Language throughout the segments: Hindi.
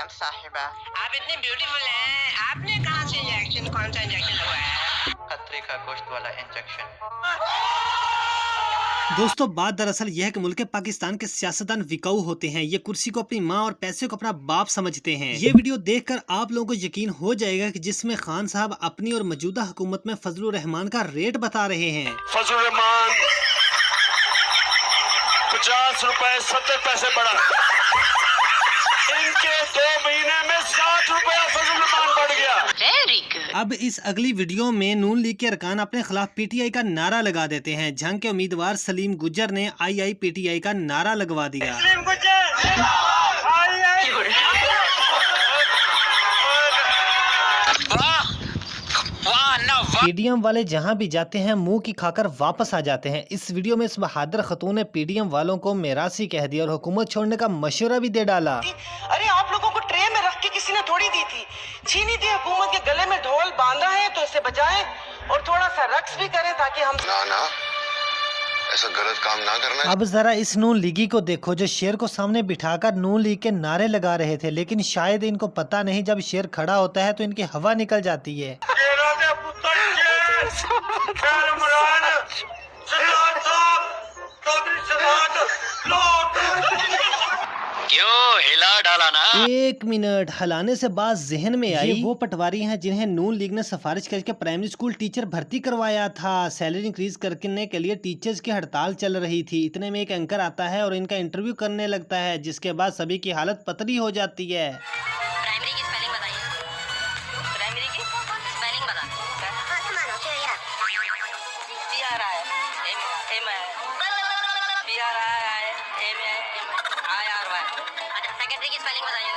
मैडम साहिबा। आप इतनी ब्यूटीफुल हैं, आपने कहाँ से इंजेक्शन, कौन सा इंजेक्शन लगवाया है? खतरे का गोश्त वाला इंजेक्शन। दोस्तों बात दरअसल यह है कि मुल्क पाकिस्तान के सियासतदान विकाऊ होते हैं। ये कुर्सी को अपनी माँ और पैसे को अपना बाप समझते हैं। ये वीडियो देखकर आप लोगों को यकीन हो जाएगा कि जिसमें खान साहब अपनी और मौजूदा हुकूमत में फजलुर रहमान का रेट बता रहे हैं। फजलुर रहमान 50 रुपए 70 पैसे बढ़ा, इनके 2 महीने में 60 रुपया फजलुर रहमान बढ़ गया। Very good. अब इस अगली वीडियो में नून लीग के अरकान अपने खिलाफ पीटीआई का नारा लगा देते हैं। जंग के उम्मीदवार सलीम गुज्जर ने आई पीटीआई का नारा लगवा दिया। पीडीएम वाले जहां भी जाते हैं मुंह की खाकर वापस आ जाते हैं। इस वीडियो में इस बहादुर खतून ने पीडीएम वालों को मेरासी कह दिया और हुकूमत छोड़ने का मशवरा भी दे डाला। अरे आप लोगों को ट्रे में रख के किसी ने थोड़ी दी थी, छीनी थी। हुकूमत के गले में ढोल बांधा है तो इसे बजाएं और थोड़ा सा रक्स भी करें ताकि हम ना ऐसा गलत काम ना करना। अब जरा इस नून लीगी को देखो जो शेर को सामने बिठाकर नून लीग के नारे लगा रहे थे, लेकिन शायद इनको पता नहीं जब शेर खड़ा होता है तो इनकी हवा निकल जाती है। क्यों हिला डाला ना? 1 मिनट हलाने से बात जहन में आई। ये वो पटवारी हैं जिन्हें नून लीग ने सिफारिश करके प्राइमरी स्कूल टीचर भर्ती करवाया था। सैलरी इंक्रीज करने के लिए टीचर्स की हड़ताल चल रही थी। इतने में एक एंकर आता है और इनका इंटरव्यू करने लगता है, जिसके बाद सभी की हालत पतली हो जाती है। प्राइमरी की स्पेलिंग बताइए। प्राइमरी की स्पेलिंग बता। सेक्रेटरी की स्पेलिंग बताइए।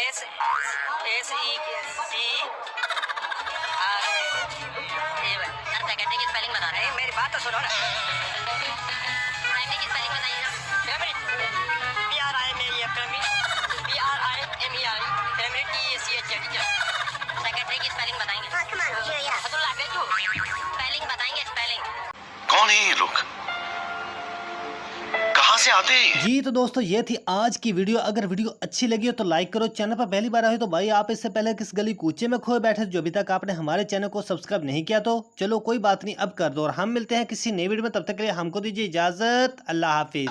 सर सेक्रेटरी की स्पेलिंग बता रहे हैं। मेरी बात तो सुनो ना। प्राइमरी की स्पेलिंग बताइए ना। प्राइमरी सेक्रेटरी की स्पेलिंग बताएंगे। स्पेलिंग बताएंगे स्पेलिंग। कौन है ये लोग, कहाँ से आते हैं? जी तो दोस्तों ये थी आज की वीडियो। अगर वीडियो अच्छी लगी हो तो लाइक करो। चैनल पर पहली बार आए तो भाई आप इससे पहले किस गली कूचे में खोए बैठे जो अभी तक आपने हमारे चैनल को सब्सक्राइब नहीं किया तो चलो कोई बात नहीं अब कर दो। और हम मिलते हैं किसी नई वीडियो में, तब तक के लिए हमको दीजिए इजाजत। अल्लाह हाफिज।